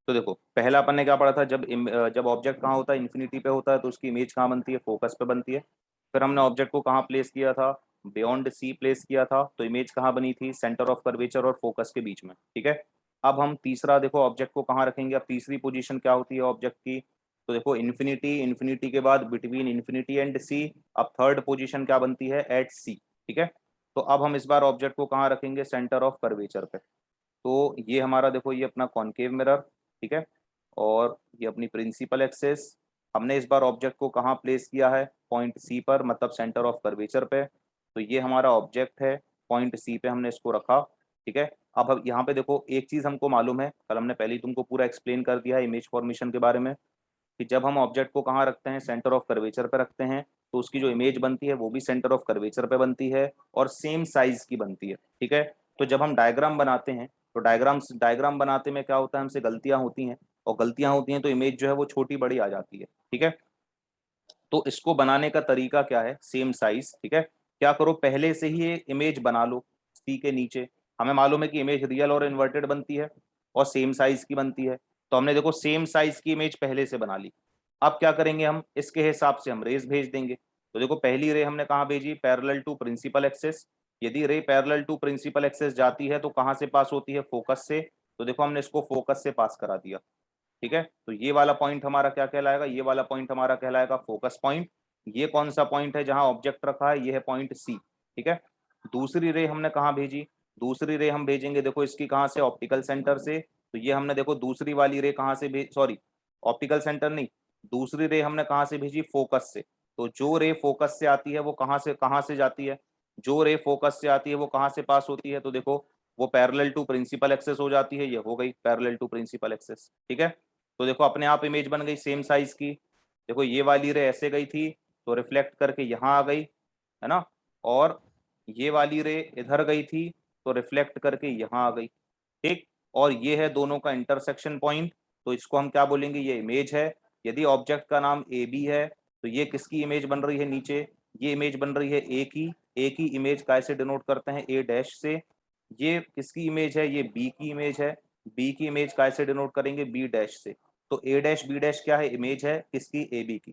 तो देखो पहला अपन ने क्या पढ़ा था, जब ऑब्जेक्ट कहाँ होता है, इन्फिनिटी पे होता है, तो उसकी इमेज कहाँ बनती है, फोकस पे बनती है। फिर हमने ऑब्जेक्ट को कहाँ प्लेस किया था, बियॉन्ड सी प्लेस किया था, तो इमेज कहाँ बनी थी, सेंटर ऑफ कर्वेचर और फोकस के बीच में। ठीक है। अब हम तीसरा देखो ऑब्जेक्ट को कहाँ रखेंगे, अब तीसरी पोजीशन क्या होती है ऑब्जेक्ट की, तो देखो इन्फिनिटी, इन्फिनिटी के बाद बिटवीन इन्फिनिटी एंड सी। अब थर्ड पोजीशन क्या बनती है, एट सी। ठीक है। तो अब हम इस बार ऑब्जेक्ट को कहाँ रखेंगे, सेंटर ऑफ कर्वेचर पे। तो ये हमारा देखो ये अपना कॉनकेव मिरर। ठीक है। और ये अपनी प्रिंसिपल एक्सिस। हमने इस बार ऑब्जेक्ट को कहाँ प्लेस किया है, पॉइंट सी पर, मतलब सेंटर ऑफ कर्वेचर पे। तो ये हमारा ऑब्जेक्ट है, पॉइंट सी पे हमने इसको रखा। ठीक है। अब हम यहाँ पे देखो एक चीज हमको मालूम है, कल हमने पहले ही तुमको पूरा एक्सप्लेन कर दिया है इमेज फॉर्मेशन के बारे में, कि जब हम ऑब्जेक्ट को कहाँ रखते हैं, सेंटर ऑफ कर्वेचर पे रखते हैं, तो उसकी जो इमेज बनती है वो भी सेंटर ऑफ कर्वेचर पे बनती है और सेम साइज की बनती है। ठीक है। तो जब हम डायग्राम बनाते हैं, तो डायग्राम बनाते में क्या होता है, हमसे गलतियां होती हैं, और गलतियां होती हैं तो इमेज जो है वो छोटी बड़ी आ जाती है। ठीक है। तो इसको बनाने का तरीका क्या है, सेम साइज। ठीक है। क्या करो, पहले से ही एक इमेज बना लो सी के नीचे। हमें मालूम है कि इमेज रियल और इन्वर्टेड बनती है और सेम साइज की बनती है, तो हमने देखो सेम साइज की इमेज पहले से बना ली। अब क्या करेंगे, हम इसके हिसाब से हम रेज भेज देंगे। तो देखो पहली रे हमने कहाँ भेजी, पैरेलल टू प्रिंसिपल एक्सेस। यदि ray parallel to principal axis जाती है तो कहाँ से पास होती है, फोकस से। तो देखो हमने इसको फोकस से पास करा दिया। ठीक है। तो ये वाला पॉइंट हमारा क्या कहलाएगा, ये वाला पॉइंट हमारा कहलाएगा फोकस पॉइंट। ये कौन सा पॉइंट है जहां ऑब्जेक्ट रखा है, ये है पॉइंट सी। ठीक है। दूसरी रे हमने कहाँ भेजी, दूसरी रे हम भेजेंगे देखो इसकी कहाँ से, ऑप्टिकल सेंटर से। तो ये हमने देखो दूसरी वाली रे कहाँ से भेज, सॉरी ऑप्टिकल सेंटर नहीं, दूसरी रे हमने कहाँ से भेजी, फोकस से। तो जो रे फोकस से आती है वो कहाँ से जाती है, जो रे फोकस से आती है वो कहाँ से पास होती है, तो देखो वो पैरेलल टू प्रिंसिपल एक्सेस हो जाती है, ये हो गई पैरेलल टू प्रिंसिपल एक्सेस। ठीक है। तो देखो अपने आप इमेज बन गई सेम साइज की। देखो ये वाली रे ऐसे गई थी तो रिफ्लेक्ट करके यहाँ आ गई, है ना। और ये वाली रे इधर गई थी तो रिफ्लेक्ट करके यहाँ आ गई। ठीक। और ये है दोनों का इंटरसेक्शन पॉइंट, तो इसको हम क्या बोलेंगे, ये इमेज है। यदि ऑब्जेक्ट का नाम ए बी है तो ये किसकी इमेज बन रही है नीचे, ये इमेज बन रही है ए की। ए की इमेज कैसे डिनोट करते हैं, ए डैश से। ये किसकी इमेज है, ये बी की इमेज है। बी की इमेज कैसे डिनोट करेंगे, बी डैश से। तो ए डैश बी डैश क्या है, इमेज है किसकी, ए बी की।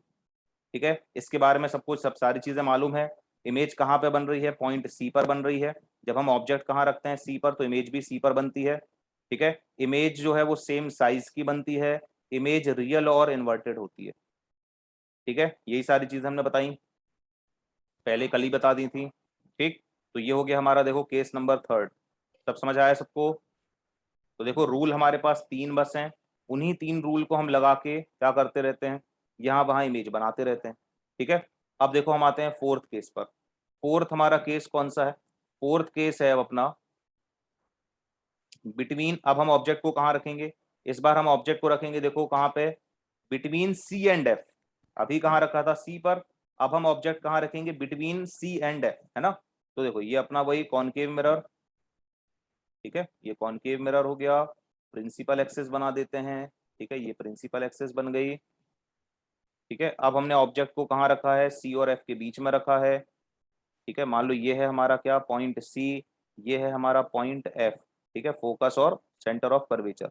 ठीक है। इसके बारे में सब कुछ, सब सारी चीजें मालूम है। इमेज कहाँ पे बन रही है, पॉइंट सी पर बन रही है। जब हम ऑब्जेक्ट कहाँ रखते हैं, सी पर, तो इमेज भी सी पर बनती है। ठीक है। इमेज जो है वो सेम साइज की बनती है। इमेज रियल और इन्वर्टेड होती है। ठीक है। यही सारी चीजें हमने बताई, पहले कल ही बता दी थी। ठीक। तो ये हो गया हमारा देखो केस नंबर थर्ड। सब समझ आया सबको। तो देखो रूल हमारे पास तीन बस हैं, उन्हीं तीन रूल को हम लगा के क्या करते रहते हैं, यहाँ वहाँ इमेज बनाते रहते हैं। ठीक है। अब देखो हम आते हैं फोर्थ केस पर। फोर्थ हमारा केस कौन सा है, फोर्थ केस है अब अपना बिटवीन। अब हम ऑब्जेक्ट को कहाँ रखेंगे, इस बार हम ऑब्जेक्ट को रखेंगे देखो कहाँ पे, बिटवीन सी एंड एफ। अभी कहाँ रखा था, सी पर। अब हम ऑब्जेक्ट कहाँ रखेंगे, बिटवीन सी एंड एफ, है ना। तो देखो ये अपना वही कॉनकेव मिरर। ठीक है। ये कॉनकेव मिरर हो गया, प्रिंसिपल एक्सेस बना देते हैं। ठीक है। ये प्रिंसिपल एक्सेस बन गई। ठीक है। अब हमने ऑब्जेक्ट को कहाँ रखा है, सी और एफ के बीच में रखा है। ठीक है। मान लो ये है हमारा क्या, पॉइंट सी, ये है हमारा पॉइंट एफ। ठीक है। फोकस और सेंटर ऑफ कर्वेचर।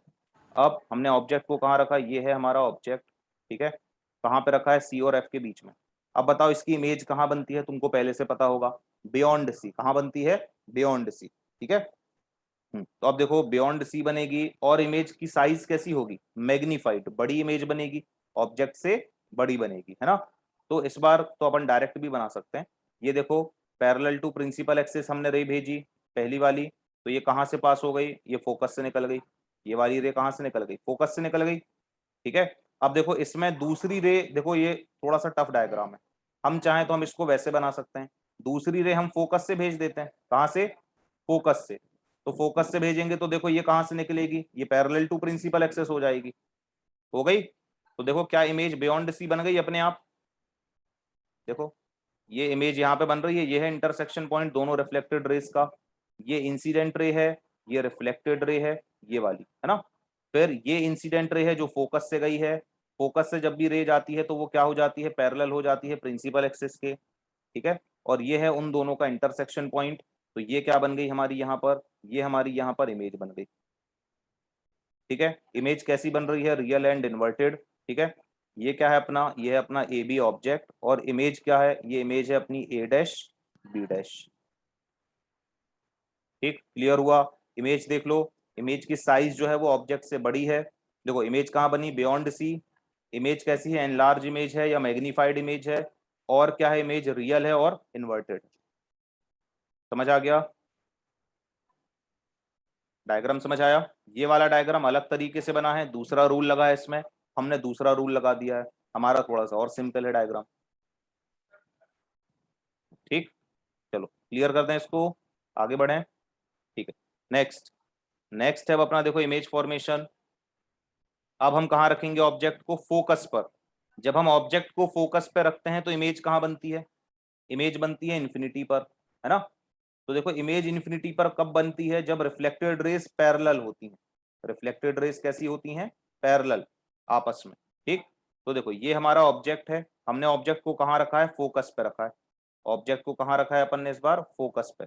अब हमने ऑब्जेक्ट को कहाँ रखा, ये है हमारा ऑब्जेक्ट। ठीक है। कहाँ पे रखा है, सी और एफ के बीच में। अब बताओ इसकी इमेज कहाँ बनती है, तुमको पहले से पता होगा, बियॉन्ड सी। कहाँ बनती है, बियॉन्ड सी। ठीक है। तो अब देखो बियॉन्ड सी बनेगी और इमेज की साइज कैसी होगी, मैग्नीफाइड, बड़ी इमेज बनेगी, ऑब्जेक्ट से बड़ी बनेगी, है ना। तो इस बार तो अपन डायरेक्ट भी बना सकते हैं। ये देखो पैरेलल टू प्रिंसिपल एक्सिस हमने रे भेजी पहली वाली, तो ये कहाँ से पास हो गई, ये फोकस से निकल गई। ये वाली रे कहाँ से निकल गई, फोकस से निकल गई। ठीक है। अब देखो इसमें दूसरी रे, देखो ये थोड़ा सा टफ डायग्राम है, हम चाहें तो हम इसको वैसे बना सकते हैं। दूसरी रे हम फोकस से भेज देते हैं, कहाँ से, फोकस से। तो फोकस से भेजेंगे तो देखो ये कहाँ से निकलेगी, ये पैरेलल टू प्रिंसिपल एक्सेस हो जाएगी, हो गई। तो देखो क्या इमेज बियॉन्ड सी बन गई अपने आप। देखो ये इमेज यहाँ पे बन रही है, ये है इंटरसेक्शन पॉइंट दोनों रिफ्लेक्टेड रेस का। ये इंसिडेंट रे है, ये रिफ्लेक्टेड रे है, ये वाली, है ना। फिर ये इंसिडेंट रे है जो फोकस से गई है। फोकस से जब भी रे जाती है तो वो क्या हो जाती है, पैरेलल हो जाती है प्रिंसिपल एक्सिस के। ठीक है। और ये है उन दोनों का इंटरसेक्शन पॉइंट। तो ये क्या बन गई हमारी यहाँ पर, ये हमारी यहाँ पर इमेज बन गई। ठीक है। इमेज कैसी बन रही है, रियल एंड इन्वर्टेड। ठीक है, ये क्या है अपना, ये है अपना ए बी ऑब्जेक्ट, और इमेज क्या है, ये इमेज है अपनी ए डैश बी डैश। ठीक, क्लियर हुआ। इमेज देख लो, इमेज की साइज जो है वो ऑब्जेक्ट से बड़ी है। देखो इमेज कहाँ बनी, बियॉन्ड सी। इमेज कैसी है, एनलार्ज इमेज है या मैग्नीफाइड इमेज है, और क्या है, इमेज रियल है और इन्वर्टेड। समझ आ गया, डायग्राम समझ आया। ये वाला डायग्राम अलग तरीके से बना है, दूसरा रूल लगा है इसमें, हमने दूसरा रूल लगा दिया है, हमारा थोड़ा सा और सिंपल है डायग्राम। ठीक, चलो क्लियर करते हैं इसको, आगे बढ़ें। ठीक है, नेक्स्ट नेक्स्ट है अपना, देखो इमेज फॉर्मेशन। अब हम कहाँ रखेंगे ऑब्जेक्ट को, फोकस पर। जब हम ऑब्जेक्ट को फोकस पे रखते हैं तो इमेज कहाँ बनती है, इमेज बनती है इन्फिनिटी पर, है ना। तो देखो इमेज इन्फिनिटी पर कब बनती है, जब रिफ्लेक्टेड रेस पैरेलल होती हैं। रिफ्लेक्टेड रेस कैसी होती हैं, पैरेलल, आपस में। ठीक, तो देखो ये हमारा ऑब्जेक्ट है, हमने ऑब्जेक्ट को कहाँ रखा है, फोकस पे रखा है। ऑब्जेक्ट को कहाँ रखा है अपन ने इस बार, फोकस पे।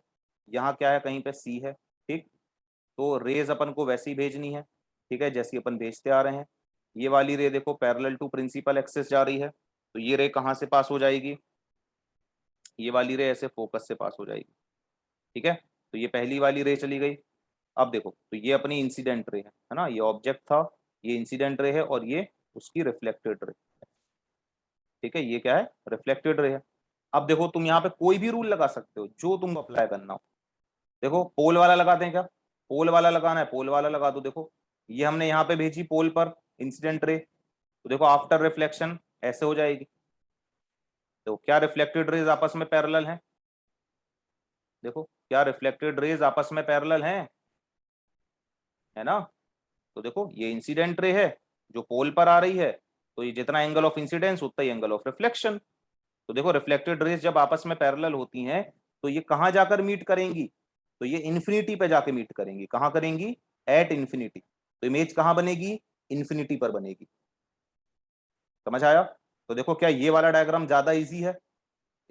यहाँ क्या है, कहीं पे सी है। ठीक, तो रेज अपन को वैसी भेजनी है, ठीक है, जैसी अपन भेजते आ रहे हैं। ये वाली रे देखो पैरेलल टू प्रिंसिपल एक्सिस जा रही है, तो ये रे कहाँ से पास हो जाएगी, ये वाली रे ऐसे फोकस से पास हो जाएगी। ठीक है, तो ये पहली वाली रे चली गई। अब देखो, तो ये अपनी इंसिडेंट रे है ना, ये ऑब्जेक्ट था, ये इंसिडेंट रे है, और ये उसकी रिफ्लेक्टेड रे। ठीक है, ये क्या है, रिफ्लेक्टेड रे है। अब देखो तुम यहाँ पे कोई भी रूल लगा सकते हो जो तुम अप्लाई करना हो। देखो पोल वाला लगाते हैं क्या, पोल वाला लगाना है, पोल वाला लगा दो। देखो ये हमने यहाँ पे भेजी पोल पर इंसिडेंट रे, तो देखो आफ्टर रिफ्लेक्शन ऐसे हो जाएगी। तो क्या रिफ्लेक्टेड रेज आपस में पैरेलल हैं, देखो क्या रिफ्लेक्टेड रेज आपस में पैरेलल हैं, है ना। तो देखो ये इंसिडेंट रे है जो पोल पर आ रही है, तो ये जितना एंगल ऑफ इंसिडेंस उतना ही एंगल ऑफ रिफ्लेक्शन। तो देखो रिफ्लेक्टेड रेज जब आपस में पैरेलल होती हैं तो ये कहां जाकर मीट करेंगी, तो ये इन्फिनिटी पे जाके मीट करेंगी। कहां करेंगी, एट इन्फिनिटी। तो इमेज कहां बनेगी, इन्फिनिटी पर बनेगी। समझ आया। तो देखो क्या ये वाला डायग्राम ज्यादा इजी है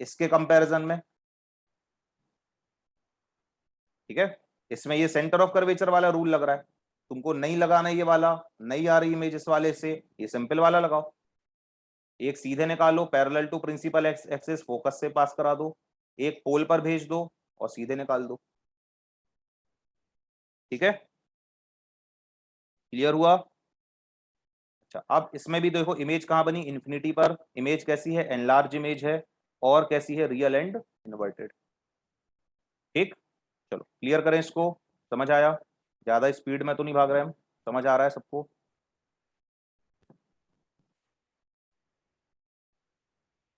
इसके कंपैरिजन में, ठीक है। इसमें ये सेंटर ऑफ कर्वेचर वाला रूल लग रहा है, तुमको नहीं लगाना ये वाला, नहीं आ रही इमेज इस वाले से, ये सिंपल वाला लगाओ। एक सीधे निकालो parallel to principal axis, focus से पास करा दो, एक पोल पर भेज दो और सीधे निकाल दो। ठीक है, क्लियर हुआ। अच्छा अब इसमें भी देखो इमेज कहाँ बनी, इन्फिनिटी पर। इमेज कैसी है, एनलार्ज इमेज है, और कैसी है, रियल एंड इन्वर्टेड। ठीक, चलो क्लियर करें इसको। समझ आया, ज्यादा स्पीड में तो नहीं भाग रहे हम, समझ आ रहा है सबको।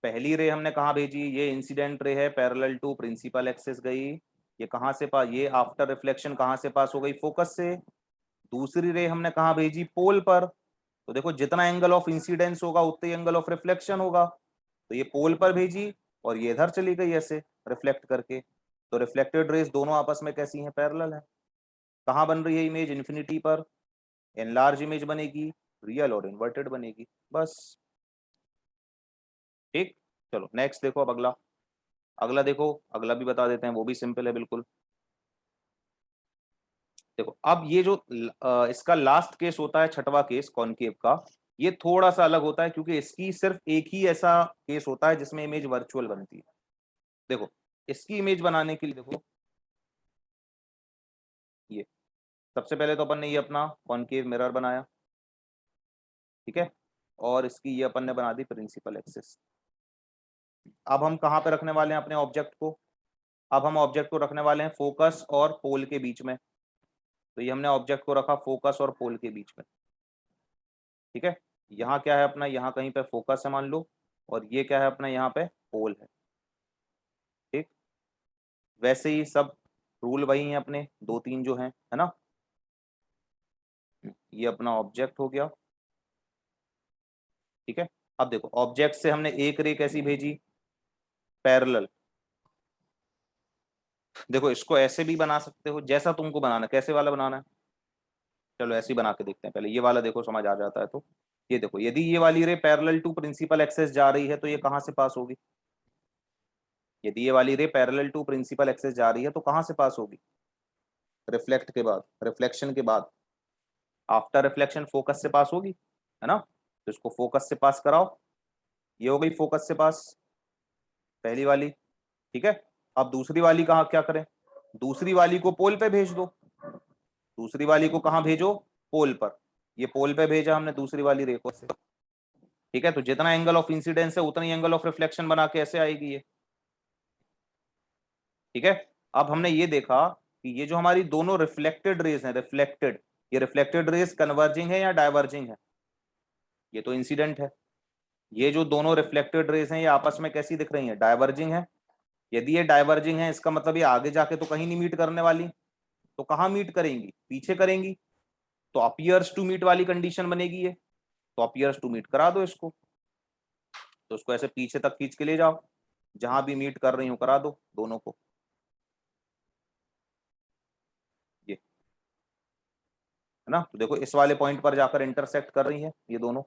पहली रे हमने कहाँ भेजी, ये इंसिडेंट रे है, पैरेलल टू प्रिंसिपल एक्सिस गई, ये कहाँ से पास, ये आफ्टर रिफ्लेक्शन कहाँ से पास हो गई, फोकस से। दूसरी रे हमने कहाँ भेजी, पोल पर। तो देखो जितना एंगल ऑफ इंसिडेंस होगा उतना ही एंगल ऑफ रिफ्लेक्शन होगा, तो ये पोल पर भेजी और ये इधर चली गई ऐसे रिफ्लेक्ट करके। तो रिफ्लेक्टेड रेज दोनों आपस में कैसी हैं, पैरेलल है। कहाँ बन रही है इमेज, इन्फिनिटी पर। एनलार्ज इमेज बनेगी, रियल और इन्वर्टेड बनेगी, बस। ठीक, चलो नेक्स्ट देखो अब अगला। अगला देखो, अगला भी बता देते हैं, वो भी सिंपल है बिल्कुल। देखो अब ये जो इसका लास्ट केस होता है, छठवां केस कॉनकेव का, ये थोड़ा सा अलग होता है, क्योंकि इसकी सिर्फ एक ही ऐसा केस होता है जिसमें इमेज वर्चुअल बनती है। देखो इसकी इमेज बनाने के लिए देखो, ये सबसे पहले तो अपन ने ये अपना कॉनकेव मिरर बनाया, ठीक है, और इसकी ये अपन ने बना दी प्रिंसिपल एक्सिस। अब हम कहाँ पे रखने वाले हैं अपने ऑब्जेक्ट को, अब हम ऑब्जेक्ट को रखने वाले हैं फोकस और पोल के बीच में। तो ये हमने ऑब्जेक्ट को रखा फोकस और पोल के बीच में, ठीक है। यहाँ क्या है अपना, यहाँ कहीं पे फोकस है मान लो, और ये क्या है अपना, यहाँ पे पोल है। ठीक, वैसे ही सब रूल वही हैं अपने, दो तीन जो हैं, है ना। ये अपना ऑब्जेक्ट हो गया, ठीक है। अब देखो ऑब्जेक्ट से हमने एक रे कैसी भेजी, पैरेलल। देखो इसको ऐसे भी बना सकते हो जैसा तुमको बनाना, कैसे वाला बनाना है, चलो ऐसे ही बना के देखते हैं पहले। ये वाला देखो समझ आ जाता है तो, ये देखो यदि ये वाली ray parallel to principal axis जा रही है तो ये कहाँ से पास होगी, यदि ये वाली ray parallel to principal axis जा रही है तो कहाँ से पास होगी, रिफ्लेक्ट के बाद, रिफ्लेक्शन के बाद। आफ्टर रिफ्लेक्शन फोकस से पास होगी, है ना, तो इसको फोकस से पास कराओ, ये हो गई फोकस से पास पहली वाली, ठीक है। अब दूसरी वाली कहाँ क्या करें, दूसरी वाली को पोल पे भेज दो, दूसरी वाली को कहाँ भेजो, पोल पर, ये पोल पे भेजा हमने दूसरी वाली रेखों से, ठीक है। तो जितना एंगल ऑफ इंसिडेंस है उतना ही एंगल ऑफ रिफ्लेक्शन बना के ऐसे आएगी ये, ठीक है। अब हमने ये देखा कि ये जो हमारी दोनों रिफ्लेक्टेड रेज हैं, रिफ्लेक्टेड, ये रिफ्लेक्टेड रेज कन्वर्जिंग है या डाइवर्जिंग है, ये तो इंसिडेंट है। ये जो दोनों रिफ्लेक्टेड रेज हैं ये आपस में कैसी दिख रही हैं, डाइवर्जिंग है। यदि ये डाइवर्जिंग है इसका मतलब ये आगे जाके तो कहीं नहीं मीट करने वाली, तो कहाँ मीट करेंगी, पीछे करेंगी, तो अपीयर्स टू मीट वाली कंडीशन बनेगी ये, तो अपीयर्स टू मीट करा दो इसको, तो उसको ऐसे पीछे तक खींच के ले जाओ, जहां भी मीट कर रही हूं करा दो दोनों को, ये है ना। तो देखो इस वाले पॉइंट पर जाकर इंटरसेक्ट कर रही है ये दोनों।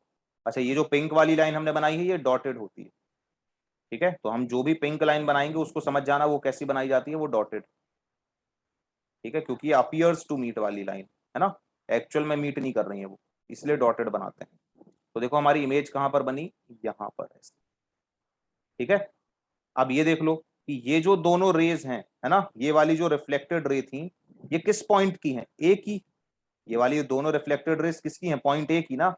अच्छा, ये जो पिंक वाली लाइन हमने बनाई है ये डॉटेड होती है, ठीक है। तो हम जो भी पिंक लाइन बनाएंगे उसको समझ जाना वो कैसी बनाई जाती है, वो डॉटेड, ठीक है, क्योंकि ये अपीयर्स टू मीट वाली लाइन है ना, एक्चुअल में मीट नहीं कर रही है वो, इसलिए डॉटेड बनाते हैं। तो देखो हमारी इमेज कहां पर बनी, यहां पर है, ठीक है। अब ये देख लो कि ये जो दोनों रेज हैं, है ना, ये वाली जो रिफ्लेक्टेड रे थी ये किस पॉइंट की है, ए की, ये वाली दोनों रिफ्लेक्टेड रेज किसकी हैं, पॉइंट ए की ना।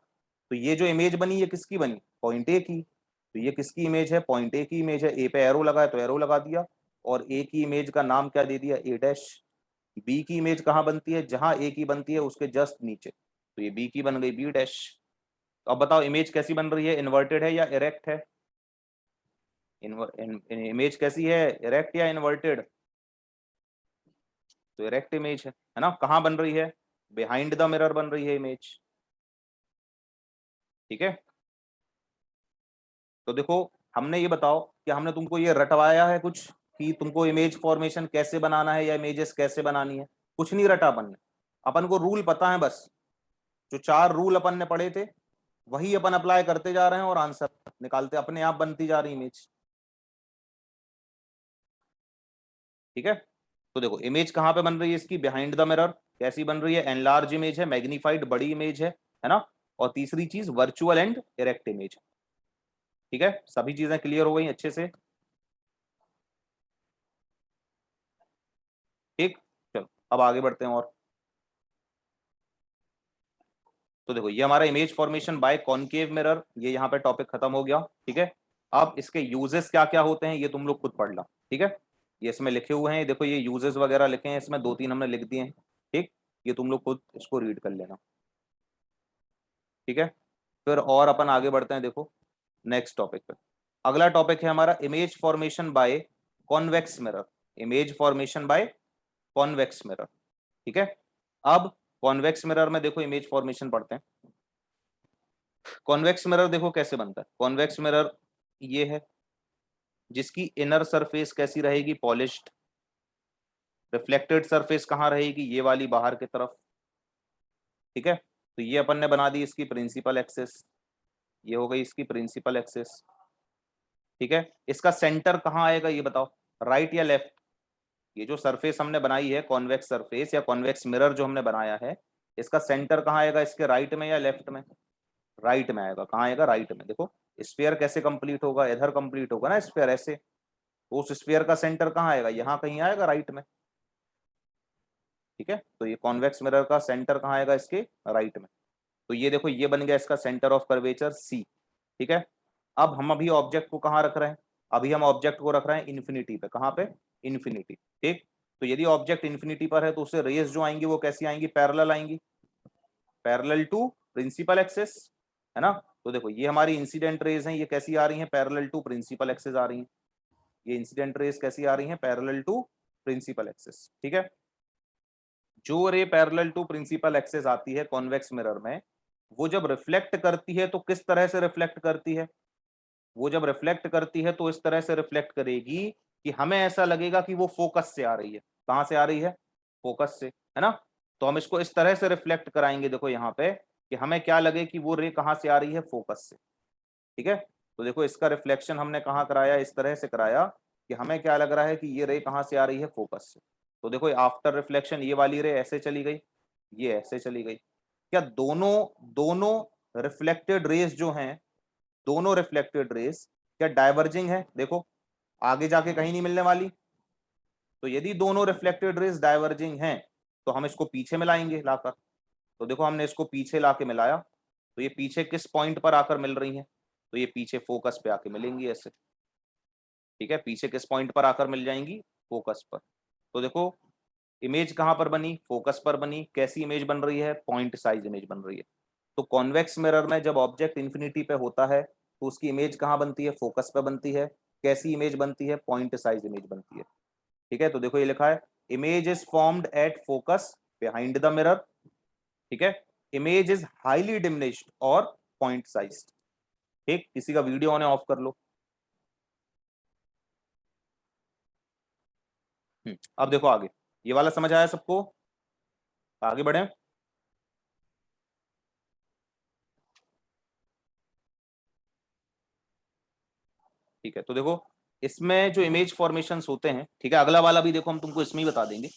तो ये जो इमेज बनी ये किसकी बनी, पॉइंट ए की, तो ये किसकी इमेज है, पॉइंट ए की इमेज है। ए पे एरो लगा है तो एरो लगा दिया, और ए की इमेज का नाम क्या दे दिया, ए डैश। बी की इमेज कहाँ बनती है, जहां ए की बनती है उसके जस्ट नीचे, तो ये बी की बन गई बी डैश। तो अब बताओ इमेज कैसी बन रही है, इन्वर्टेड है या इरेक्ट है, इमेज कैसी है, इरेक्ट या इन्वर्टेड, तो इरेक्ट इमेज है ना। कहाँ बन रही है, बिहाइंड द मिरर बन रही है इमेज, ठीक है। तो देखो हमने ये बताओ कि हमने तुमको ये रटवाया है कुछ कि तुमको इमेज फॉर्मेशन कैसे बनाना है या इमेजेस कैसे बनानी है, कुछ नहीं रटा अपन ने, अपन को रूल पता है बस, जो 4 रूल अपन ने पढ़े थे वही अपन अप्लाई करते जा रहे हैं और आंसर निकालते, अपने आप बनती जा रही इमेज, ठीक है। तो देखो इमेज कहाँ पे बन रही है इसकी, बिहाइंड द मिरर, कैसी बन रही है, एनलार्ज इमेज है, मैग्नीफाइड बड़ी इमेज है ना। और तीसरी चीज वर्चुअल एंड इरेक्ट इमेज, ठीक है। सभी चीजें क्लियर हो गई अच्छे से, ठीक। चलो अब आगे बढ़ते हैं और, तो देखो ये हमारा image formation by concave mirror, ये यहाँ पे टॉपिक खत्म हो गया, ठीक है। अब इसके यूजेस क्या क्या होते हैं ये तुम लोग खुद पढ़ लो, ठीक है। ये इसमें लिखे हुए हैं, देखो ये यूजेस वगैरह लिखे हैं इसमें, 2-3 हमने लिख दिए हैं, ठीक। ये तुम लोग खुद इसको रीड कर लेना, ठीक है। फिर और अपन आगे बढ़ते हैं, देखो नेक्स्ट टॉपिक पे। अगला टॉपिक है हमारा image formation by convex mirror, image formation by convex mirror, ठीक है। अब कॉन्वेक्स मिरर में देखो इमेज फॉर्मेशन पढ़ते हैं। कॉन्वेक्स मिरर देखो कैसे बनता है, कॉन्वेक्स मिरर ये है जिसकी इनर सरफेस कैसी रहेगी, पॉलिश्ड, रिफ्लेक्टेड सरफेस कहाँ रहेगी, ये वाली बाहर की तरफ, ठीक है। तो ये अपन ने बना दी इसकी प्रिंसिपल एक्सिस, ये हो गई इसकी प्रिंसिपल एक्सिस, ठीक है। इसका सेंटर कहाँ आएगा ये बताओ, राइट या लेफ्ट, ये जो सरफेस हमने बनाई है कॉन्वेक्स सरफेस या कॉन्वेक्स मिरर जो हमने बनाया है, इसका सेंटर कहाँ आएगा, इसके राइट में या लेफ्ट में, राइट में आएगा, कहाँ आएगा, राइट में। देखो स्फीयर कैसे कंप्लीट होगा, इधर कंप्लीट होगा ना स्फीयर ऐसे, तो उस स्फीयर का सेंटर कहाँ आएगा, यहाँ कहीं आएगा राइट में, ठीक है। तो ये कॉन्वेक्स मिरर का सेंटर कहाँ आएगा, इसके राइट में। तो ये देखो ये बन गया इसका सेंटर ऑफ कर्वेचर सी, ठीक है। अब हम अभी ऑब्जेक्ट को कहाँ रख रहे हैं, अभी हम ऑब्जेक्ट को रख रहे हैं इन्फिनिटी पे, कहाँ पे, इन्फिनिटी, ठीक। तो यदि ऑब्जेक्ट इन्फिनिटी पर है तो उससे रेज जो आएंगी वो कैसी आएंगी, पैरेलल आएंगी, पैरेलल टू प्रिंसिपल एक्सिस, है ना। तो देखो ये हमारी इंसिडेंट रेज हैं, ये कैसी आ रही हैं, पैरेलल टू प्रिंसिपल एक्सिस आ रही हैं, ये इंसिडेंट रेज कैसी आ रही हैं, पैरेलल टू प्रिंसिपल एक्सिस, ठीक है। जो ray parallel to principal axis आती है कॉन्वेक्स मिरर में, वो जब रिफ्लेक्ट करती है तो किस तरह से रिफ्लेक्ट करती है, वो जब रिफ्लेक्ट करती है तो इस तरह से रिफ्लेक्ट करेगी कि हमें ऐसा लगेगा कि वो फोकस से आ रही है, कहां से आ रही है, फोकस से, है ना। तो हम इसको इस तरह से रिफ्लेक्ट कराएंगे देखो यहाँ पे कि हमें क्या लगे कि वो रे कहां से आ रही है, फोकस से, ठीक है। तो देखो इसका रिफ्लेक्शन हमने कहाँ कराया, इस तरह से कराया कि हमें क्या लग रहा है कि ये रे कहाँ से आ रही है, फोकस से। तो देखो आफ्टर रिफ्लेक्शन ये वाली रे ऐसे चली गई, ये ऐसे चली गई, क्या दोनों दोनों रिफ्लेक्टेड रेस जो हैं, दोनों रिफ्लेक्टेड रेस क्या डाइवर्जिंग है? देखो आगे जाके कहीं नहीं मिलने वाली। तो यदि दोनों रिफ्लेक्टेड रेस डाइवर्जिंग हैं तो हम इसको पीछे मिलाएंगे लाकर। तो देखो हमने इसको पीछे लाके मिलाया, तो ये पीछे किस पॉइंट पर आकर मिल रही हैं? तो ये पीछे फोकस पे आके मिलेंगी ऐसे। ठीक है, पीछे किस पॉइंट पर आकर मिल जाएंगी? फोकस पर। तो देखो इमेज कहां पर बनी? फोकस पर बनी। कैसी इमेज बन रही है? पॉइंट साइज इमेज बन रही है। तो कॉन्वेक्स मिरर में जब ऑब्जेक्ट इंफिनिटी पे होता है तो उसकी इमेज कहां बनती है? फोकस पे बनती है। कैसी इमेज बनती है? पॉइंट साइज इमेज बनती है। ठीक है, तो देखो ये लिखा है image is formed at focus behind the mirror. ठीक है, इमेज इज हाईली डिमिनिश्ड और पॉइंट साइज। ठीक, किसी का वीडियो ऑन है ऑफ कर लो। अब देखो आगे, ये वाला समझ आया सबको? आगे बढ़े। ठीक है, तो देखो इसमें जो इमेज फॉर्मेशंस होते हैं, ठीक है, अगला वाला भी देखो हम तुमको इसमें ही बता देंगे।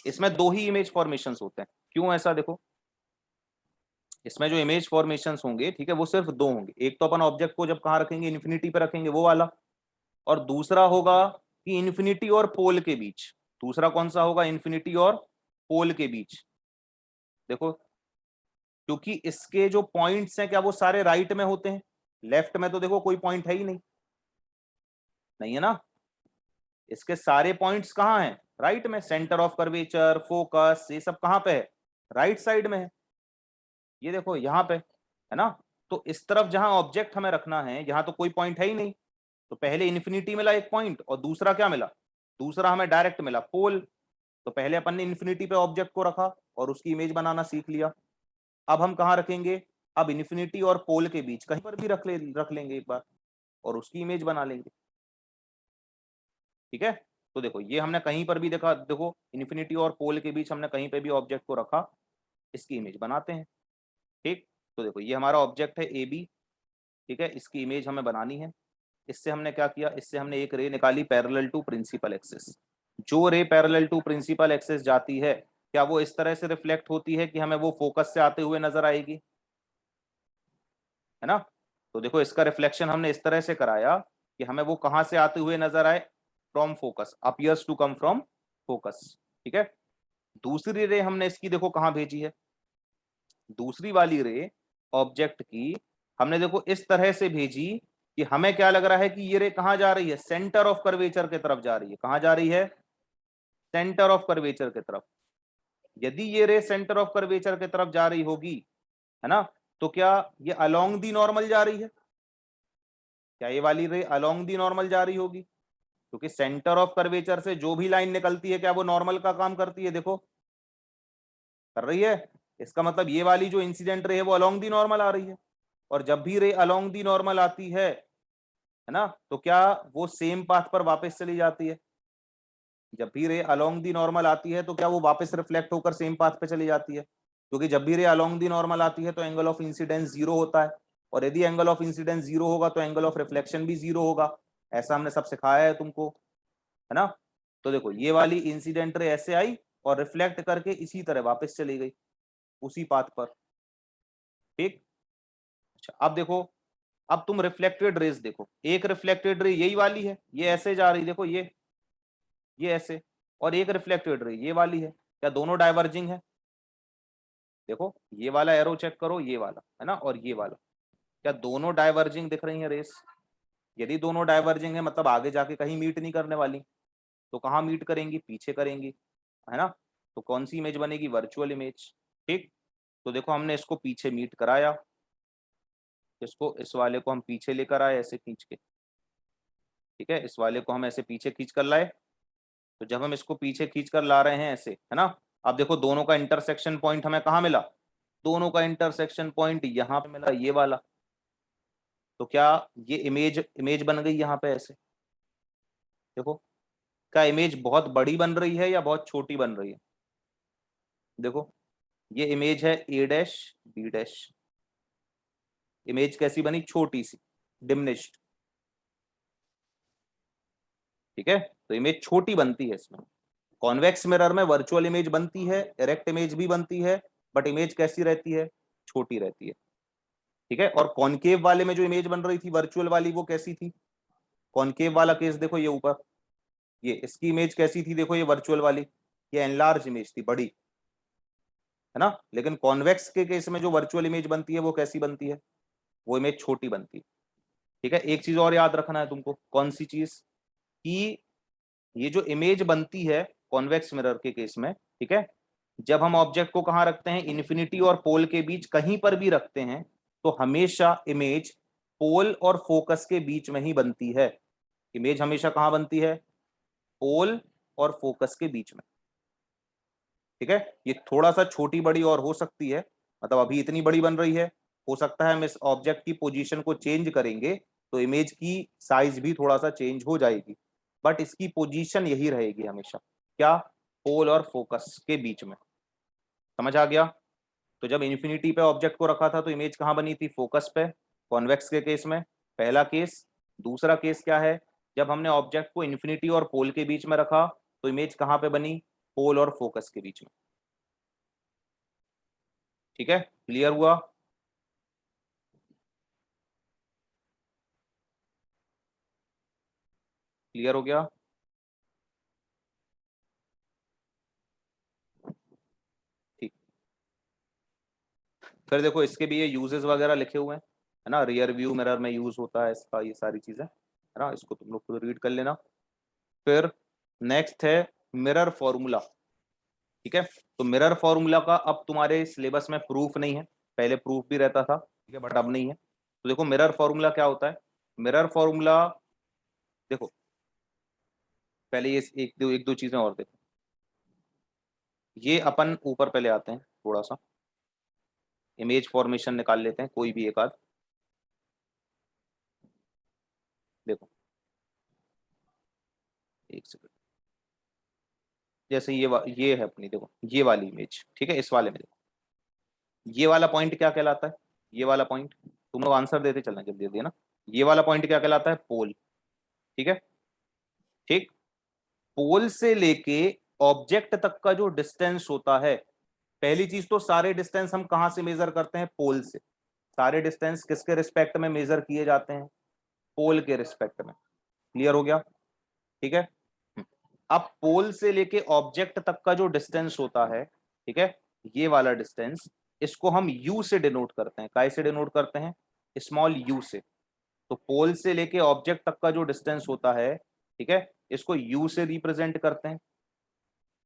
इसमें दो ही इमेज फॉर्मेशंस होते हैं। क्यों ऐसा? देखो इसमें जो इमेज फॉर्मेशंस होंगे, ठीक है, वो सिर्फ दो होंगे। एक तो अपन ऑब्जेक्ट को जब कहाँ रखेंगे? इन्फिनिटी पे रखेंगे, वो वाला। और दूसरा होगा कि इन्फिनिटी और पोल के बीच। दूसरा कौन सा होगा? इन्फिनिटी और पोल के बीच। देखो क्योंकि इसके जो पॉइंट्स हैं क्या वो सारे राइट में होते हैं? लेफ्ट में तो देखो कोई पॉइंट है ही नहीं, नहीं है ना। इसके सारे पॉइंट्स कहाँ हैं? राइट में। सेंटर ऑफ कर्वेचर, फोकस, ये सब कहाँ पे है? राइट साइड में है। ये देखो यहाँ पे है ना। तो इस तरफ जहां ऑब्जेक्ट हमें रखना है, यहाँ तो कोई पॉइंट है ही नहीं। तो पहले इन्फिनिटी मिला एक पॉइंट, और दूसरा क्या मिला? दूसरा हमें डायरेक्ट मिला पोल। तो पहले अपन ने इन्फिनिटी पे ऑब्जेक्ट को रखा और उसकी इमेज बनाना सीख लिया। अब हम कहाँ रखेंगे? अब इन्फिनिटी और पोल के बीच कहीं पर भी रख लेंगे एक बार, और उसकी इमेज बना लेंगे। ठीक है, तो देखो ये हमने कहीं पर भी देखा, देखो इन्फिनिटी और पोल के बीच हमने कहीं पे भी ऑब्जेक्ट को रखा, इसकी इमेज बनाते हैं। ठीक, तो देखो ये हमारा ऑब्जेक्ट है ए बी। ठीक है, इसकी इमेज हमें बनानी है। इससे हमने क्या किया? इससे हमने एक रे निकाली पैरेलल टू प्रिंसिपल एक्सिस। जो ray parallel to principal axis जाती है, क्या वो इस तरह से रिफ्लेक्ट होती है कि हमें वो फोकस से आते हुए नजर आएगी? है ना। तो देखो इसका रिफ्लेक्शन हमने इस तरह से कराया कि हमें वो कहां से आते हुए नजर आए? From focus, appears to come from focus. ठीक है, दूसरी रे हमने इसकी देखो कहां भेजी है? दूसरी वाली रे ऑब्जेक्ट की हमने देखो इस तरह से भेजी कि हमें क्या लग रहा है कि ये रे कहां जा रही है? सेंटर ऑफ कर्वेचर की तरफ जा रही है। कहां जा रही है? सेंटर ऑफ कर्वेचर की तरफ। यदि ये रे सेंटर ऑफ कर्वेचर की तरफ जा रही होगी, है ना, तो क्या ये अलोंग दी नॉर्मल जा रही है? क्या ये वाली रे अलोंग दी नॉर्मल जा रही होगी? क्योंकि सेंटर ऑफ कर्वेचर से जो भी लाइन निकलती है क्या वो नॉर्मल का काम करती है? देखो कर रही है। इसका मतलब ये वाली जो इंसिडेंट रे है वो अलोंग दी नॉर्मल आ रही है। और जब भी रे अलोंग दी नॉर्मल आती है ना, तो क्या वो सेम पाथ पर वापस चली जाती है? जब भी रे अलोंग दी नॉर्मल आती है तो क्या वो वापस रिफ्लेक्ट होकर सेम पाथ पे चली जाती है? क्योंकि जब भी रे अलोंग दी नॉर्मल आती है तो एंगल ऑफ इंसिडेंस जीरो होता है, और यदि एंगल ऑफ इंसिडेंस जीरो होगा तो एंगल ऑफ रिफ्लेक्शन भी जीरो होगा। ऐसा हमने सब सिखाया है तुमको, है ना। तो देखो ये वाली इंसिडेंट रे ऐसे आई और रिफ्लेक्ट करके इसी तरह वापस चली गई उसी पाथ पर। ठीक, अच्छा अब देखो, अब तुम रिफ्लेक्टेड रेज देखो। एक रिफ्लेक्टेड रे यही वाली है, ये ऐसे जा रही, देखो ये ऐसे। और एक रिफ्लेक्टेड रे ये वाली है, क्या दोनों डाइवर्जिंग है? देखो ये वाला एरो चेक करो, ये वाला है ना, और ये वाला, क्या दोनों डाइवर्जिंग दिख रही है रेस? यदि दोनों डाइवर्जिंग है मतलब आगे जाके कहीं मीट नहीं करने वाली। तो कहाँ मीट करेंगी? पीछे करेंगी, है ना। तो कौन सी इमेज बनेगी? Virtual image. ठीक, तो देखो हमने इसको पीछे मीट कराया, इसको इस वाले को हम पीछे लेकर आए ऐसे खींच के। ठीक है, इस वाले को हम ऐसे पीछे खींच कर लाए। तो जब हम इसको पीछे खींच कर ला रहे हैं ऐसे, है ना, अब देखो दोनों का इंटरसेक्शन पॉइंट हमें कहाँ मिला? दोनों का इंटरसेक्शन पॉइंट यहाँ पे मिला, ये वाला। तो क्या ये इमेज इमेज बन गई यहाँ पे ऐसे? देखो क्या इमेज बहुत बड़ी बन रही है या बहुत छोटी बन रही है? देखो ये इमेज है ए डैश बी डैश। इमेज कैसी बनी? छोटी सी, डिमिनिश्ड। ठीक है, तो इमेज छोटी बनती है इसमें। कॉन्वेक्स मिरर में वर्चुअल इमेज बनती है, इरेक्ट इमेज भी बनती है, बट इमेज कैसी रहती है? छोटी रहती है, ठीक है। और कॉनकेव वाले में जो इमेज बन रही थी वर्चुअल वाली, वो कैसी थी? कॉनकेव वाला केस देखो, ये ऊपर, ये इसकी इमेज कैसी थी? देखो ये वर्चुअल वाली, ये एनलार्ज इमेज थी, बड़ी, है ना। लेकिन कॉन्वेक्स के केस में जो वर्चुअल इमेज बनती है वो कैसी बनती है? वो इमेज छोटी बनती है, ठीक है। एक चीज और याद रखना है तुमको, कौन सी चीज? कि ये जो इमेज बनती है कॉन्वेक्स मिरर के केस में, ठीक है, जब हम ऑब्जेक्ट को कहां रखते हैं, इन्फिनिटी और पोल के बीच कहीं पर भी रखते हैं, तो हमेशा इमेज पोल और फोकस के बीच में ही बनती है। इमेज हमेशा कहां बनती है? पोल और फोकस के बीच में, ठीक है। ये थोड़ा सा छोटी बड़ी और हो सकती है, मतलब अभी इतनी बड़ी बन रही है, हो सकता है हम इस ऑब्जेक्ट की पोजीशन को चेंज करेंगे तो इमेज की साइज भी थोड़ा सा चेंज हो जाएगी, बट इसकी पोजीशन यही रहेगी हमेशा, क्या? पोल और फोकस के बीच में। समझ आ गया? तो जब इन्फिनिटी पे ऑब्जेक्ट को रखा था तो इमेज कहाँ बनी थी? फोकस पे, कॉन्वेक्स के केस में, पहला केस। दूसरा केस क्या है? जब हमने ऑब्जेक्ट को इन्फिनिटी और पोल के बीच में रखा तो इमेज कहाँ पे बनी? पोल और फोकस के बीच में, ठीक है। क्लियर हुआ? क्लियर हो गया? ठीक। फिर देखो इसके भी ये यूजेस वगैरह लिखे हुए हैं, है ना। रियर व्यू मिरर में यूज होता है इसका, ये सारी चीजें, है ना। इसको तुम लोग खुद रीड कर लेना। फिर नेक्स्ट है मिरर फॉर्मूला, ठीक है। तो मिरर फॉर्मूला का अब तुम्हारे सिलेबस में प्रूफ नहीं है, पहले प्रूफ भी रहता था, ठीक है, बट अब नहीं है। तो देखो मिरर फॉर्मूला क्या होता है। मिरर फॉर्मूला देखो, पहले ये एक दो चीजें और देखो। ये अपन ऊपर पहले आते हैं, थोड़ा सा इमेज फॉर्मेशन निकाल लेते हैं, कोई भी एक आध। देखो एक सेकंड, जैसे ये है अपनी, देखो ये वाली इमेज, ठीक है। इस वाले में देखो, ये वाला पॉइंट क्या कहलाता है? ये वाला पॉइंट, तुम लोग आंसर देते चलना जल्दी जल्दी, है ना। ये वाला पॉइंट क्या कहलाता है? पोल, ठीक है। ठीक। पोल से लेके ऑब्जेक्ट तक का जो डिस्टेंस होता है, पहली चीज तो सारे डिस्टेंस हम कहां से मेजर करते हैं? पोल से। सारे डिस्टेंस किसके रिस्पेक्ट में मेजर किए जाते हैं? पोल के रिस्पेक्ट में। क्लियर हो गया? ठीक है। अब पोल से लेके ऑब्जेक्ट तक का जो डिस्टेंस होता है, ठीक है, ये वाला डिस्टेंस, इसको हम यू से डिनोट करते हैं। काय से डिनोट करते हैं? स्मॉल यू से। तो पोल से लेके ऑब्जेक्ट तक का जो डिस्टेंस होता है, ठीक है, इसको यू से रिप्रेजेंट करते हैं।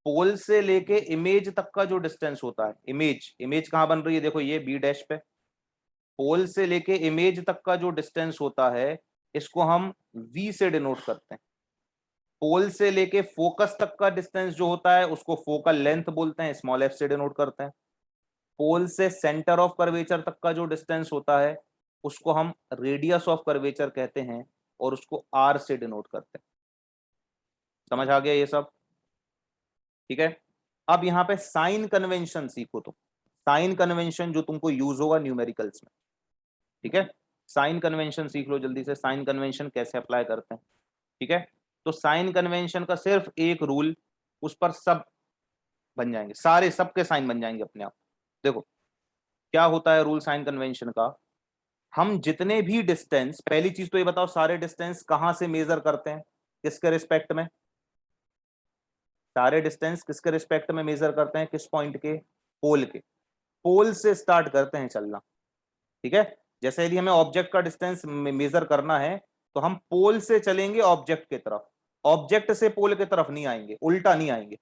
पोल से लेके इमेज तक का जो डिस्टेंस होता है, इमेज, इमेज कहां बन रही है? देखो ये बी डैश पे। पोल से लेके इमेज तक का जो डिस्टेंस होता है, इसको हम वी से डिनोट करते हैं। पोल से लेके फोकस तक का डिस्टेंस जो होता है उसको फोकल लेंथ बोलते हैं, स्मॉल एफ से डिनोट करते हैं। पोल से सेंटर ऑफ कर्वेचर तक का जो डिस्टेंस होता है उसको हम रेडियस ऑफ कर्वेचर कहते हैं, और उसको आर से डिनोट करते हैं। समझ आ गया ये सब? ठीक है। अब यहाँ पे साइन कन्वेंशन सीखो तुम, साइन कन्वेंशन जो तुमको यूज होगा न्यूमेरिकल्स में, ठीक है। साइन कन्वेंशन सीख लो जल्दी से, साइन कन्वेंशन कैसे अप्लाई करते हैं, ठीक है। तो साइन कन्वेंशन का सिर्फ एक रूल, उस पर सब बन जाएंगे, सारे सबके साइन बन जाएंगे अपने आप। देखो क्या होता है रूल साइन कन्वेंशन का। हम जितने भी डिस्टेंस, पहली चीज तो ये बताओ, सारे डिस्टेंस कहां से मेजर करते हैं? किसके रिस्पेक्ट में? सारे डिस्टेंस किसके रिस्पेक्ट में मेजर करते हैं? किस पॉइंट के? पोल के। पोल से स्टार्ट करते हैं चलना, ठीक है। जैसे यदि हमें ऑब्जेक्ट का डिस्टेंस मेजर करना है तो हम पोल से चलेंगे ऑब्जेक्ट की तरफ, ऑब्जेक्ट से पोल की तरफ नहीं आएंगे, उल्टा नहीं आएंगे,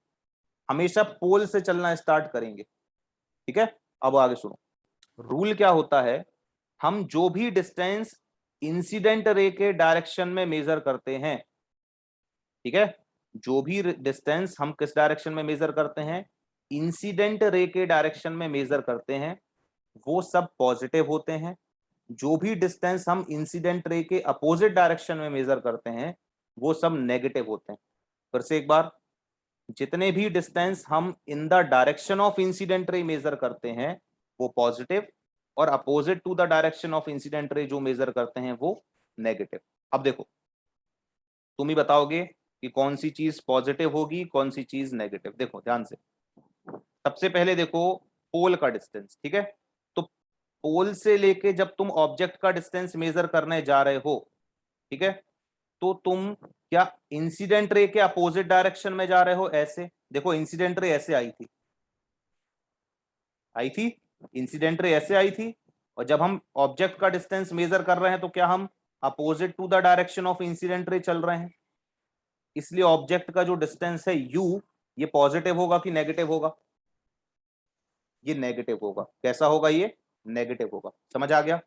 हमेशा पोल से चलना स्टार्ट करेंगे, ठीक है। अब आगे सुनो, रूल क्या होता है। हम जो भी डिस्टेंस इंसिडेंट रे के डायरेक्शन में मेजर करते हैं, ठीक है, जो भी डिस्टेंस हम किस डायरेक्शन में मेजर करते हैं, इंसिडेंट रे के डायरेक्शन में मेजर करते हैं, वो सब पॉजिटिव होते हैं। जो भी डिस्टेंस हम इंसिडेंट रे के अपोजिट डायरेक्शन में मेजर करते हैं वो सब नेगेटिव होते हैं। फिर से एक बार, जितने भी डिस्टेंस हम in the direction of incident ray measure करते हैं वो पॉजिटिव, और opposite to the direction of incident ray जो मेजर करते हैं वो नेगेटिव। अब देखो तुम ही बताओगे कि कौन सी चीज पॉजिटिव होगी, कौन सी चीज नेगेटिव। देखो ध्यान से, सबसे पहले देखो पोल का डिस्टेंस, ठीक है। तो पोल से लेके जब तुम ऑब्जेक्ट का डिस्टेंस मेजर करने जा रहे हो, ठीक है, तो तुम क्या इंसिडेंट रे के अपोजिट डायरेक्शन में जा रहे हो? ऐसे देखो, इंसिडेंट रे ऐसे आई थी, इंसिडेंट रे ऐसे आई थी, और जब हम ऑब्जेक्ट का डिस्टेंस मेजर कर रहे हैं तो क्या हम opposite to the direction of incident ray चल रहे हैं? इसलिए ऑब्जेक्ट का जो डिस्टेंस है u, ये पॉजिटिव होगा कि नेगेटिव होगा? ये नेगेटिव होगा। कैसा होगा? ये नेगेटिव होगा। समझ आ गया?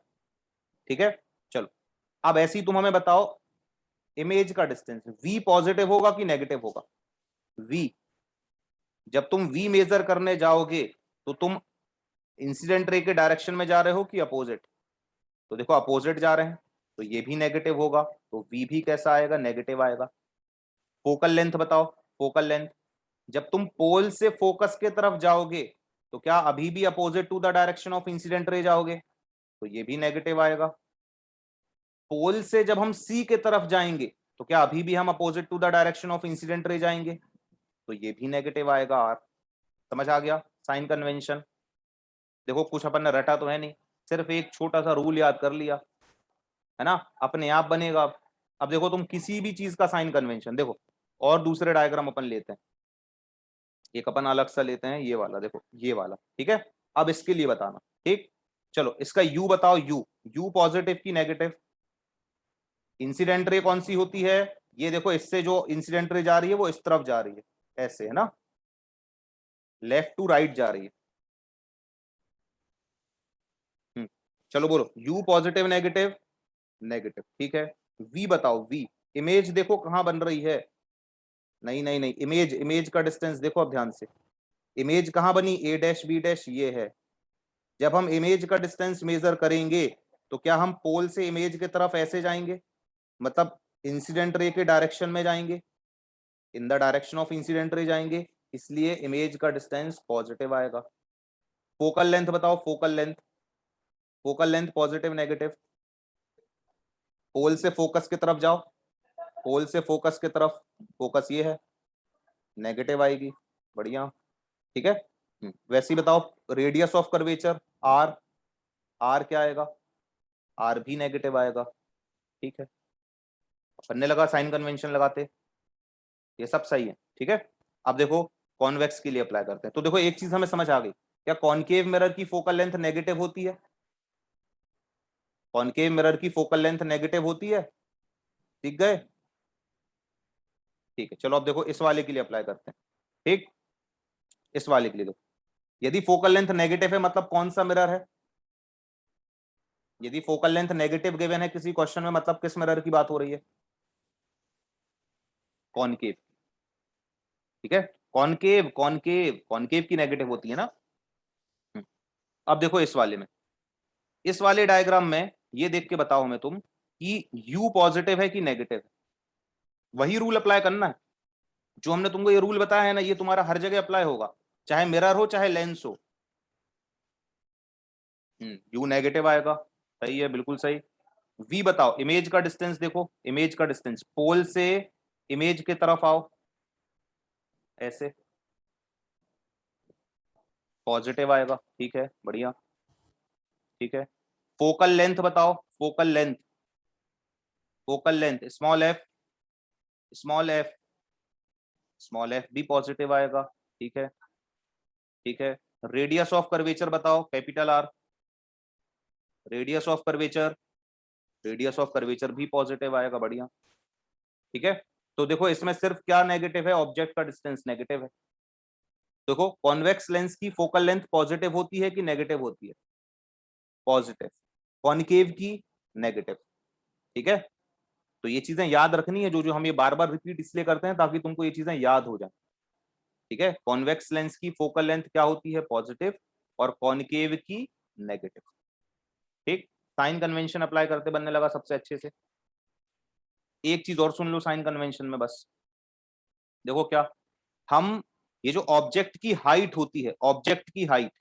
ठीक है, चलो अब ऐसे ही तुम हमें बताओ, इमेज का डिस्टेंस v पॉजिटिव होगा कि नेगेटिव होगा? v, जब तुम v मेजर करने जाओगे तो तुम इंसिडेंट रे के डायरेक्शन में जा रहे हो कि अपोजिट? तो देखो अपोजिट जा रहे हैं, तो ये भी नेगेटिव होगा, तो v भी कैसा आएगा? नेगेटिव आएगा। फोकल लेंथ बताओ, फोकल लेंथ, जब तुम पोल से फोकस के तरफ जाओगे तो क्या अभी भी opposite to the direction of incident ray जाओगे? तो ये भी नेगेटिव आएगा। पोल से जब हम सी के तरफ जाएंगे तो क्या अभी भी हम opposite to the direction of incident ray जाएंगे? तो ये भी नेगेटिव आएगा आर। समझ आ गया साइन कन्वेंशन? देखो कुछ अपन ने रटा तो है नहीं, सिर्फ एक छोटा सा रूल याद कर लिया, है ना, अपने आप बनेगा। अब देखो तुम किसी भी चीज का साइन कन्वेंशन देखो, और दूसरे डायग्राम अपन लेते हैं, एक अपन अलग सा लेते हैं, ये वाला देखो, ये वाला, ठीक है। अब इसके लिए बताना, ठीक, चलो इसका u बताओ, u पॉजिटिव की नेगेटिव? इंसिडेंट रे कौन सी होती है? ये देखो, इससे जो इंसिडेंट रे जा रही है वो इस तरफ जा रही है, ऐसे, है ना, लेफ्ट टू राइट जा रही है। चलो बोलो, u पॉजिटिव नेगेटिव? नेगेटिव, ठीक है। v बताओ, v, इमेज देखो कहां बन रही है? नहीं नहीं नहीं, इमेज, इमेज का डिस्टेंस देखो अब ध्यान से, इमेज कहां बनी? a डैश b डैश, ये है। जब हम इमेज का डिस्टेंस मेजर करेंगे तो क्या हम पोल से इमेज की तरफ ऐसे जाएंगे, मतलब इंसिडेंट रे के डायरेक्शन में जाएंगे, in the direction of incident ray जाएंगे, इसलिए इमेज का डिस्टेंस पॉजिटिव आएगा। फोकल लेंथ बताओ, focal length, focal length positive negative? Pole से फोकस की तरफ जाओ, पोल से फोकस की तरफ, फोकस ये है, नेगेटिव आएगी। बढ़िया, ठीक है। वैसे ही बताओ, radius of curvature R, R क्या आएगा? आर भी नेगेटिव आएगा, ठीक है। पन्ने लगा साइन कन्वेंशन लगाते, ये सब सही है, ठीक है। अब देखो कॉन्वेक्स के लिए अप्लाई करते हैं, तो देखो एक चीज हमें समझ आ गई, क्या कॉनकेव मिरर की फोकल लेंथ नेगेटिव होती है? कॉनकेव मिरर की फोकल लेंथ नेगेटिव होती है, ठीक गए? ठीक है, चलो अब देखो इस वाले के लिए अप्लाई करते हैं, ठीक, इस वाले के लिए देखो, यदि फोकल लेंथ नेगेटिव है मतलब कौन सा मिरर है? यदि फोकल लेंथ नेगेटिव गिवन है किसी क्वेश्चन में, मतलब किस मिरर की बात हो रही है? कॉनकेव, ठीक है, कॉनकेव, कॉनकेव, कॉनकेव की नेगेटिव होती है ना। अब देखो इस वाले में, इस वाले डायग्राम में ये देख के बताओ हमें तुम कि u पॉजिटिव है कि नेगेटिव है। वही रूल अप्लाई करना है जो हमने तुमको ये रूल बताया है ना, ये तुम्हारा हर जगह अप्लाई होगा, चाहे मिरर हो चाहे लेंस हो। u नेगेटिव आएगा, सही है, बिल्कुल सही। v बताओ, इमेज का डिस्टेंस देखो, इमेज का डिस्टेंस पोल से इमेज के तरफ आओ, ऐसे, पॉजिटिव आएगा, ठीक है, बढ़िया, ठीक है। फोकल लेंथ बताओ, focal length, focal length small F, small F, small F भी पॉजिटिव आएगा, ठीक है, ठीक है। रेडियस ऑफ कर्वेचर बताओ, capital R, radius of curvature, radius of curvature भी पॉजिटिव आएगा, बढ़िया, ठीक है। तो देखो इसमें सिर्फ क्या नेगेटिव है? ऑब्जेक्ट का डिस्टेंस नेगेटिव है। देखो कॉन्वेक्स लेंस की फोकल लेंथ पॉजिटिव होती है कि नेगेटिव होती है? पॉजिटिव। कॉनकेव की नेगेटिव, ठीक है। तो ये चीजें याद रखनी है, जो जो हम ये बार बार रिपीट इसलिए करते हैं ताकि तुमको ये चीजें याद हो जाए, ठीक है। कॉन्वेक्स लेंस की फोकल लेंथ क्या होती है? पॉजिटिव, और कॉनकेव की नेगेटिव, ठीक। साइन कन्वेंशन अप्लाई करते बनने लगा सबसे अच्छे से। एक चीज और सुन लो साइन कन्वेंशन में बस, देखो क्या, हम ये जो ऑब्जेक्ट की हाइट होती है, ऑब्जेक्ट की हाइट,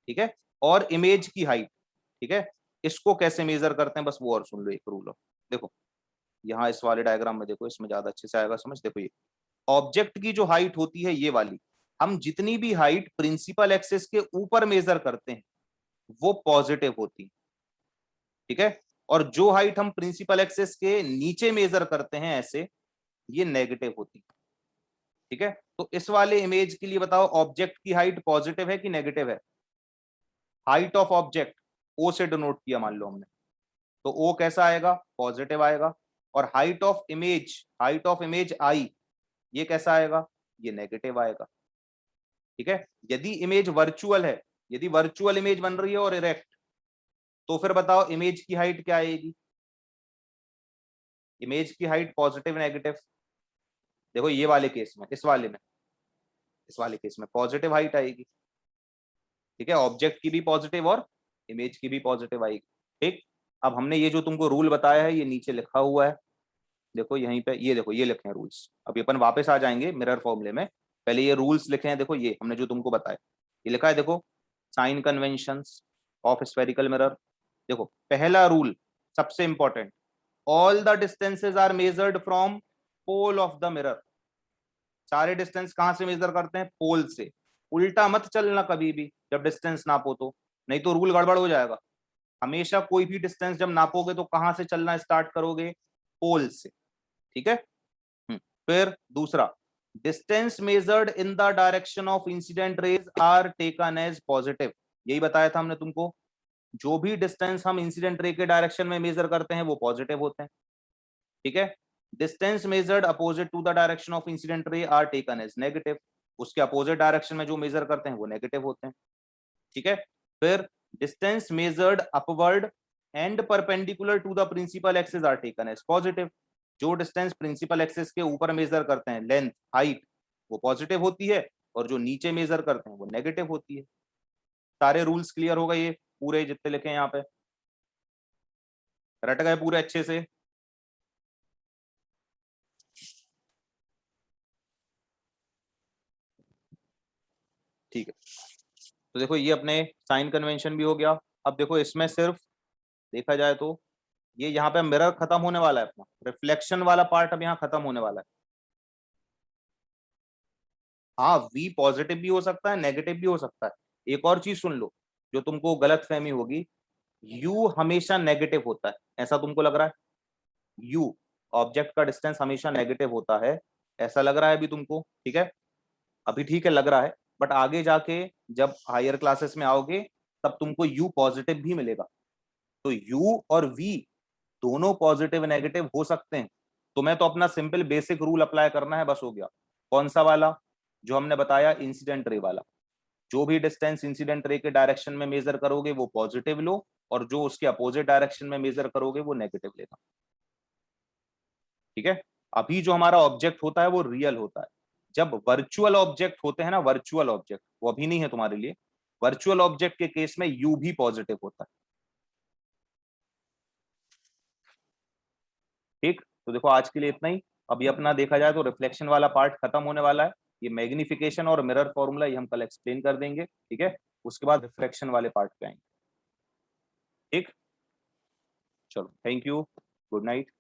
ठीक है, और इमेज की हाइट, ठीक है, इसको कैसे मेजर करते हैं बस वो और सुन लो, एक रूल। देखो यहाँ इस वाले डायग्राम में देखो, इसमें ज्यादा अच्छे से आएगा समझ। देखो ये ऑब्जेक्ट की जो हाइट होती है ये वाली, हम जितनी भी हाइट प्रिंसिपल एक्सिस के ऊपर मेजर करते हैं, वो पॉजिटिव होती, ठीक है। और जो हाइट हम प्रिंसिपल एक्सिस के नीचे मेजर करते हैं ऐसे, ये नेगेटिव होती, ठीक है। तो इस वाले इमेज के लिए बताओ ऑब्जेक्ट की हाइट पॉजिटिव है कि नेगेटिव है? हाइट ऑफ ऑब्जेक्ट ओ से डिनोट किया मान लो हमने, तो ओ कैसा आएगा? पॉजिटिव आएगा। और हाइट ऑफ इमेज आई, ये कैसा आएगा? ये नेगेटिव आएगा, ठीक है। यदि इमेज वर्चुअल है, यदि वर्चुअल इमेज बन रही है और इरेक्ट, तो फिर बताओ इमेज की हाइट क्या आएगी? इमेज की हाइट पॉजिटिव नेगेटिव? देखो ये वाले केस में, इस वाले केस में पॉजिटिव हाइट आएगी, ठीक है। ऑब्जेक्ट की भी पॉजिटिव और इमेज की भी पॉजिटिव आएगी, ठीक। अब हमने ये जो तुमको रूल बताया है ये नीचे लिखा हुआ है, देखो यहीं पे, ये देखो ये लिखे हैं रूल्स। अभी अपन वापस आ जाएंगे मिरर फॉर्मूले में, पहले ये रूल्स लिखे हैं, देखो ये हमने जो तुमको बताया, ये लिखा है देखो, sign conventions of spherical mirror. देखो पहला रूल सबसे important, all the distances are measured from pole of the mirror. सारे डिस्टेंस कहां से मेजर करते हैं? पोल से। उल्टा मत चलना कभी भी जब डिस्टेंस नापो तो, नहीं तो रूल गड़बड़ हो जाएगा। हमेशा कोई भी डिस्टेंस जब नापोगे तो कहां से चलना स्टार्ट करोगे? पोल से, ठीक है। फिर दूसरा, distance measured in the direction of incident rays are taken as positive. यही बताया था हमने तुमको, जो भी डिस्टेंस हम इंसिडेंट रे के डायरेक्शन में मेजर करते हैं वो पॉजिटिव होते हैं, ठीक है। Distance measured opposite to the direction of incident ray are taken as negative. उसके अपोजिट डायरेक्शन में जो मेजर करते हैं वो नेगेटिव होते हैं, ठीक है। फिर distance measured upward and perpendicular to the principal axis are taken as positive. जो डिस्टेंस प्रिंसिपल एक्सिस के ऊपर मेजर करते हैं, लेंथ हाइट, वो पॉजिटिव होती है, और जो नीचे मेजर करते हैं वो नेगेटिव होती है। सारे रूल्स क्लियर हो गए, ये पूरे जितने लिखे हैं यहाँ पे, रट गए पूरे अच्छे से? ठीक है, तो देखो ये अपने साइन कन्वेंशन भी हो गया। अब देखो इसमें सिर्फ देखा जाए तो ये यहाँ पे मिरर खत्म होने वाला है, अपना रिफ्लेक्शन वाला पार्ट अब यहाँ खत्म होने वाला है। हाँ, वी पॉजिटिव भी हो सकता है, नेगेटिव भी हो सकता है। एक और चीज सुन लो, जो तुमको गलत फहमी होगी, यू हमेशा नेगेटिव होता है, ऐसा तुमको लग रहा है? यू, ऑब्जेक्ट का डिस्टेंस हमेशा नेगेटिव होता है, ऐसा लग रहा है अभी तुमको, ठीक है। अभी ठीक है लग रहा है, बट आगे जाके जब हायर क्लासेस में आओगे तब तुमको यू पॉजिटिव भी मिलेगा। तो यू और वी दोनों पॉजिटिव नेगेटिव हो सकते हैं। तुम्हें तो अपना सिंपल बेसिक रूल अप्लाई करना है, बस हो गया। कौन सा वाला? जो हमने बताया, इंसिडेंट रे वाला। जो भी डिस्टेंस इंसिडेंट रे के डायरेक्शन में मेजर करोगे वो पॉजिटिव लो, और जो उसके अपोजिट डायरेक्शन में मेजर करोगे वो नेगेटिव लेना, ठीक है। अभी जो हमारा ऑब्जेक्ट होता है वो रियल होता है। जब वर्चुअल ऑब्जेक्ट होते हैं ना, वर्चुअल ऑब्जेक्ट, वो अभी नहीं है तुम्हारे लिए, वर्चुअल ऑब्जेक्ट के केस में यू भी पॉजिटिव होता है, ठीक। तो देखो आज के लिए इतना ही। अभी अपना देखा जाए तो रिफ्लेक्शन वाला पार्ट खत्म होने वाला है। ये मैग्निफिकेशन और मिरर फॉर्मूला ये हम कल एक्सप्लेन कर देंगे, ठीक है। उसके बाद रिफ्लेक्शन वाले पार्ट पे आएंगे, ठीक। चलो, थैंक यू, गुड नाइट।